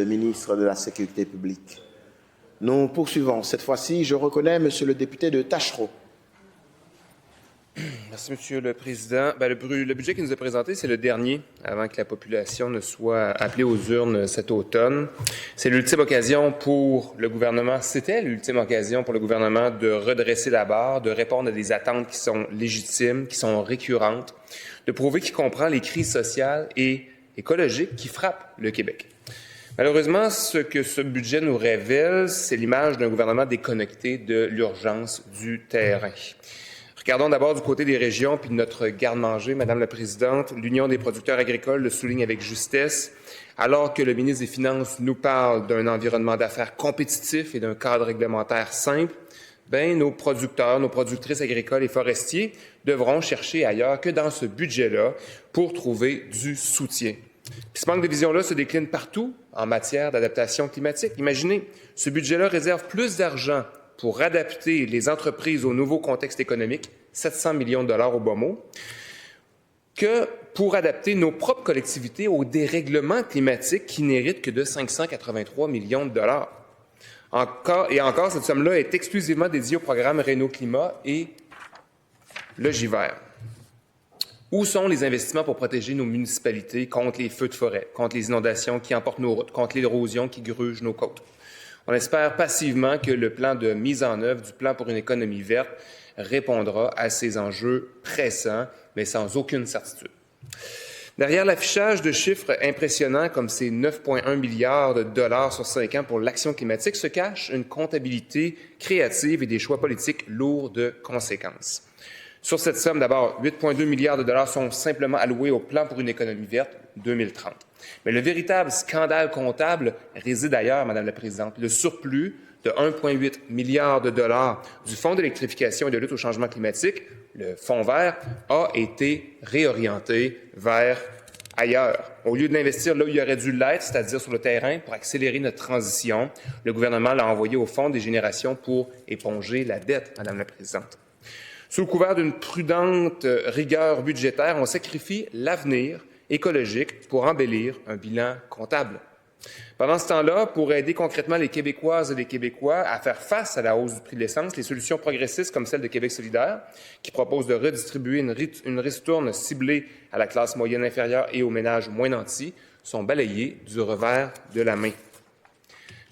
Le ministre de la Sécurité publique. Nous poursuivons. Cette fois-ci, je reconnais Monsieur le député de Taschereau. Merci, Monsieur le Président. Le budget qui nous est présenté, c'est le dernier avant que la population ne soit appelée aux urnes cet automne. C'est l'ultime occasion pour le gouvernement, c'était l'ultime occasion pour le gouvernement de redresser la barre, de répondre à des attentes qui sont légitimes, qui sont récurrentes, de prouver qu'il comprend les crises sociales et écologiques qui frappent le Québec. Malheureusement, ce que ce budget nous révèle, c'est l'image d'un gouvernement déconnecté de l'urgence du terrain. Regardons d'abord du côté des régions puis de notre garde-manger, Madame la Présidente. L'Union des producteurs agricoles le souligne avec justesse. Alors que le ministre des Finances nous parle d'un environnement d'affaires compétitif et d'un cadre réglementaire simple, nos producteurs, nos productrices agricoles et forestiers devront chercher ailleurs que dans ce budget-là pour trouver du soutien. Puis ce manque de vision-là se décline partout en matière d'adaptation climatique. Imaginez, ce budget-là réserve plus d'argent pour adapter les entreprises au nouveau contexte économique, 700 millions de dollars au bas mot, que pour adapter nos propres collectivités au dérèglement climatique qui n'hérite que de 583 millions de dollars. Encore, cette somme-là est exclusivement dédiée au programme Réno-Climat et le GIVER. Où sont les investissements pour protéger nos municipalités contre les feux de forêt, contre les inondations qui emportent nos routes, contre l'érosion qui gruge nos côtes? On espère passivement que le plan de mise en œuvre du plan pour une économie verte répondra à ces enjeux pressants, mais sans aucune certitude. Derrière l'affichage de chiffres impressionnants comme ces 9,1 milliards de dollars sur 5 ans pour l'action climatique se cache une comptabilité créative et des choix politiques lourds de conséquences. Sur cette somme, d'abord, 8,2 milliards de dollars sont simplement alloués au plan pour une économie verte 2030. Mais le véritable scandale comptable réside ailleurs, Madame la Présidente. Le surplus de 1,8 milliard de dollars du Fonds d'électrification et de lutte au changement climatique, le Fonds vert, a été réorienté vers ailleurs. Au lieu de l'investir là où il aurait dû l'être, c'est-à-dire sur le terrain, pour accélérer notre transition, le gouvernement l'a envoyé au Fonds des générations pour éponger la dette, Madame la Présidente. Sous le couvert d'une prudente rigueur budgétaire, on sacrifie l'avenir écologique pour embellir un bilan comptable. Pendant ce temps-là, pour aider concrètement les Québécoises et les Québécois à faire face à la hausse du prix de l'essence, les solutions progressistes comme celle de Québec solidaire, qui propose de redistribuer une ristourne ciblée à la classe moyenne inférieure et aux ménages moins nantis, sont balayées du revers de la main.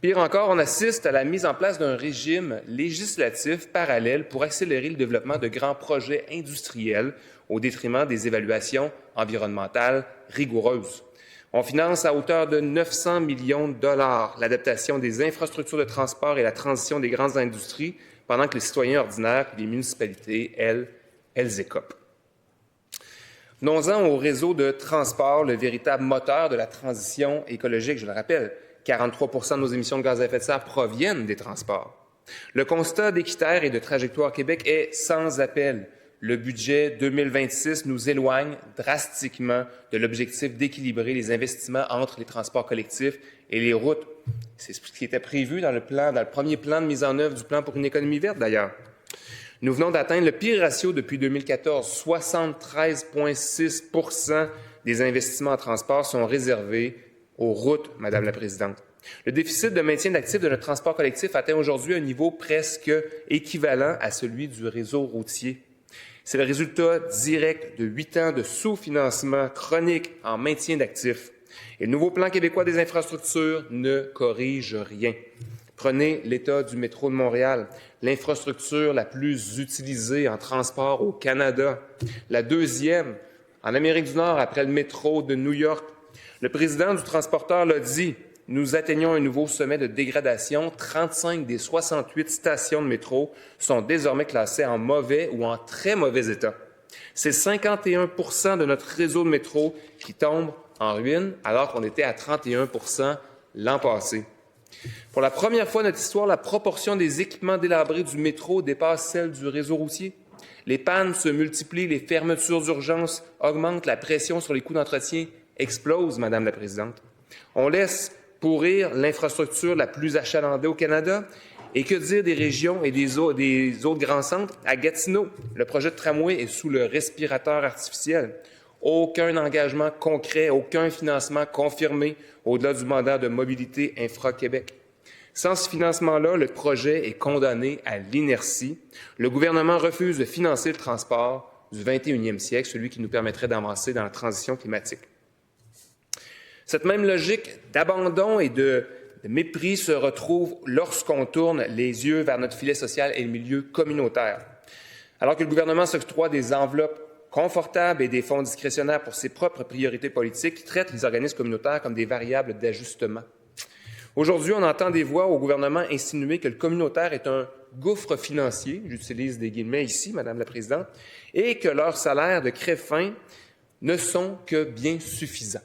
Pire encore, on assiste à la mise en place d'un régime législatif parallèle pour accélérer le développement de grands projets industriels au détriment des évaluations environnementales rigoureuses. On finance à hauteur de 900 millions de dollars l'adaptation des infrastructures de transport et la transition des grandes industries, pendant que les citoyens ordinaires et les municipalités, elles écopent. Venons-en au réseau de transport, le véritable moteur de la transition écologique, je le rappelle. 43 % de nos émissions de gaz à effet de serre proviennent des transports. Le constat d'Équiterre et de Trajectoire Québec est sans appel. Le budget 2026 nous éloigne drastiquement de l'objectif d'équilibrer les investissements entre les transports collectifs et les routes. C'est ce qui était prévu dans le premier plan de mise en œuvre du plan pour une économie verte, d'ailleurs. Nous venons d'atteindre le pire ratio depuis 2014. 73,6 % des investissements en transport sont réservés aux routes, Madame la Présidente. Le déficit de maintien d'actifs de notre transport collectif atteint aujourd'hui un niveau presque équivalent à celui du réseau routier. C'est le résultat direct de 8 ans de sous-financement chronique en maintien d'actifs. Et le nouveau plan québécois des infrastructures ne corrige rien. Prenez l'état du métro de Montréal, l'infrastructure la plus utilisée en transport au Canada, la deuxième en Amérique du Nord après le métro de New York. Le président du transporteur l'a dit, nous atteignons un nouveau sommet de dégradation. 35 des 68 stations de métro sont désormais classées en mauvais ou en très mauvais état. C'est 51 % de notre réseau de métro qui tombe en ruine, alors qu'on était à 31 % l'an passé. Pour la première fois de notre histoire, la proportion des équipements délabrés du métro dépasse celle du réseau routier. Les pannes se multiplient, les fermetures d'urgence augmentent, la pression sur les coûts d'entretien explose, Madame la Présidente. On laisse pourrir l'infrastructure la plus achalandée au Canada. Et que dire des régions et des autres grands centres? À Gatineau, le projet de tramway est sous le respirateur artificiel. Aucun engagement concret, aucun financement confirmé au-delà du mandat de mobilité Infra-Québec. Sans ce financement-là, le projet est condamné à l'inertie. Le gouvernement refuse de financer le transport du 21e siècle, celui qui nous permettrait d'avancer dans la transition climatique. Cette même logique d'abandon et de mépris se retrouve lorsqu'on tourne les yeux vers notre filet social et le milieu communautaire. Alors que le gouvernement s'octroie des enveloppes confortables et des fonds discrétionnaires pour ses propres priorités politiques, qui traitent les organismes communautaires comme des variables d'ajustement. Aujourd'hui, on entend des voix au gouvernement insinuer que le communautaire est un gouffre financier, j'utilise des guillemets ici, Madame la Présidente, et que leurs salaires de crève-faim ne sont que bien suffisants.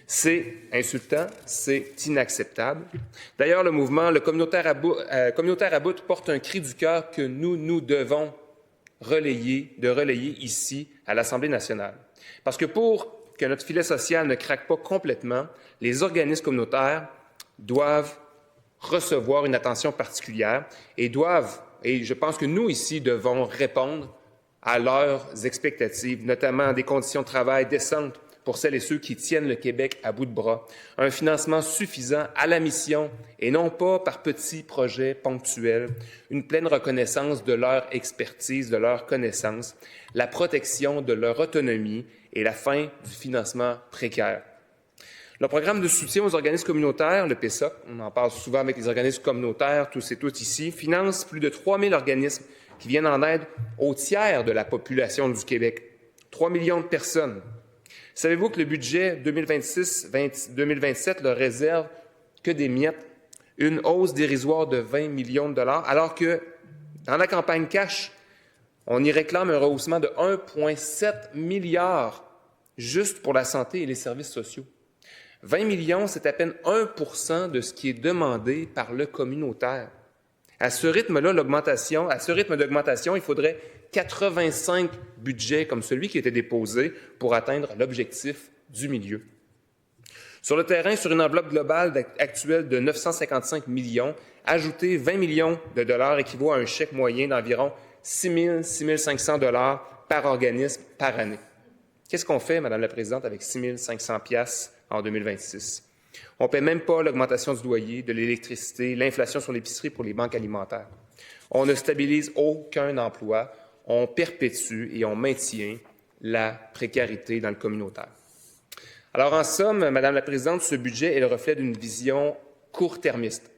C'est insultant, c'est inacceptable. D'ailleurs, le mouvement, le communautaire à bout porte un cri du cœur que nous devons relayer ici à l'Assemblée nationale. Parce que pour que notre filet social ne craque pas complètement, les organismes communautaires doivent recevoir une attention particulière et je pense que nous ici devons répondre à leurs expectatives, notamment des conditions de travail décentes pour celles et ceux qui tiennent le Québec à bout de bras, un financement suffisant à la mission et non pas par petits projets ponctuels, une pleine reconnaissance de leur expertise, de leurs connaissances, la protection de leur autonomie et la fin du financement précaire. Le programme de soutien aux organismes communautaires, le PESOC, on en parle souvent avec les organismes communautaires, tous et toutes ici, finance plus de 3 000 organismes qui viennent en aide au tiers de la population du Québec. 3 millions de personnes. Savez-vous que le budget 2026-2027 leur réserve que des miettes, une hausse dérisoire de 20 millions de dollars, alors que dans la campagne cash, on y réclame un rehaussement de 1,7 milliard juste pour la santé et les services sociaux. 20 millions, c'est à peine 1% de ce qui est demandé par le communautaire. À ce rythme-là, d'augmentation, il faudrait 85 budgets comme celui qui était déposé pour atteindre l'objectif du milieu. Sur le terrain, sur une enveloppe globale actuelle de 955 millions, ajouter 20 millions de dollars équivaut à un chèque moyen d'environ 6 000 – 6 500 dollars par organisme par année. Qu'est-ce qu'on fait, Madame la Présidente, avec 6 500 piastres en 2026? On ne paie même pas l'augmentation du loyer, de l'électricité, l'inflation sur l'épicerie pour les banques alimentaires. On ne stabilise aucun emploi, on perpétue et on maintient la précarité dans le communautaire. Alors, en somme, Madame la Présidente, ce budget est le reflet d'une vision court-termiste.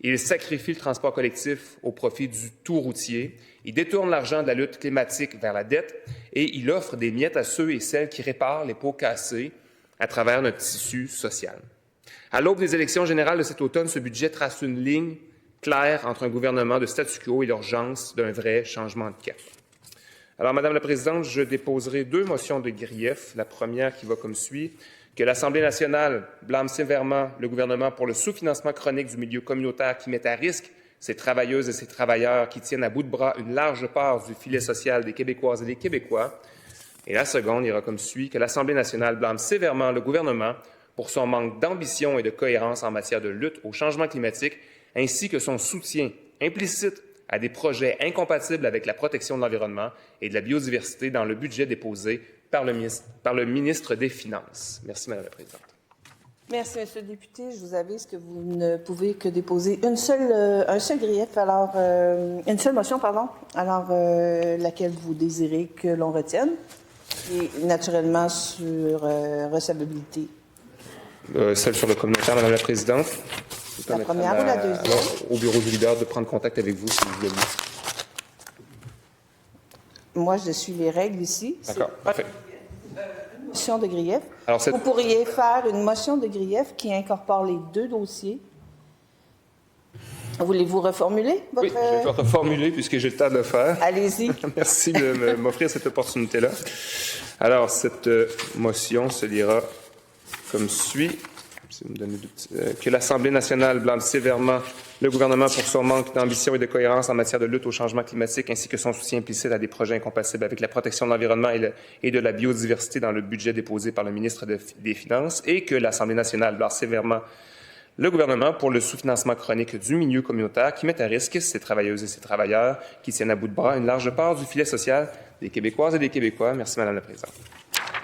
Il sacrifie le transport collectif au profit du tout-routier, il détourne l'argent de la lutte climatique vers la dette et il offre des miettes à ceux et celles qui réparent les pots cassés à travers notre tissu social. À l'aube des élections générales de cet automne, ce budget trace une ligne claire entre un gouvernement de statu quo et l'urgence d'un vrai changement de cap. Alors, Madame la Présidente, je déposerai 2 motions de grief. La première qui va comme suit. Que l'Assemblée nationale blâme sévèrement le gouvernement pour le sous-financement chronique du milieu communautaire qui met à risque ces travailleuses et ces travailleurs qui tiennent à bout de bras une large part du filet social des Québécoises et des Québécois. Et la seconde ira comme suit. Que l'Assemblée nationale blâme sévèrement le gouvernement pour son manque d'ambition et de cohérence en matière de lutte au changement climatique, ainsi que son soutien implicite à des projets incompatibles avec la protection de l'environnement et de la biodiversité dans le budget déposé par le ministre des Finances. Merci, Madame la Présidente. Merci, Monsieur le député. Je vous avise que vous ne pouvez que déposer un seul grief, une seule motion, laquelle vous désirez que l'on retienne, et naturellement sur recevabilité. Celle sur le communautaire, Madame la Présidente. La première ou la deuxième? Alors, au bureau du leader de prendre contact avec vous, si vous voulez. Moi, je suis les règles ici. D'accord, parfait. Motion de grief. Alors, vous pourriez faire une motion de grief qui incorpore les 2 dossiers. Voulez-vous reformuler votre... Oui, je vais reformuler puisque j'ai le temps de le faire. Allez-y. Merci de m'offrir cette opportunité-là. Alors, cette motion se lira comme suit. Que l'Assemblée nationale blâme sévèrement le gouvernement pour son manque d'ambition et de cohérence en matière de lutte au changement climatique, ainsi que son soutien implicite à des projets incompatibles avec la protection de l'environnement et de la biodiversité dans le budget déposé par le ministre des Finances, et que l'Assemblée nationale blâme sévèrement le gouvernement pour le sous-financement chronique du milieu communautaire qui met à risque ces travailleuses et ces travailleurs qui tiennent à bout de bras une large part du filet social des Québécoises et des Québécois. Merci, Madame la Présidente.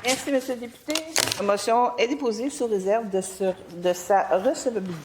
Merci, M. le député. La motion est déposée sous réserve de sa recevabilité.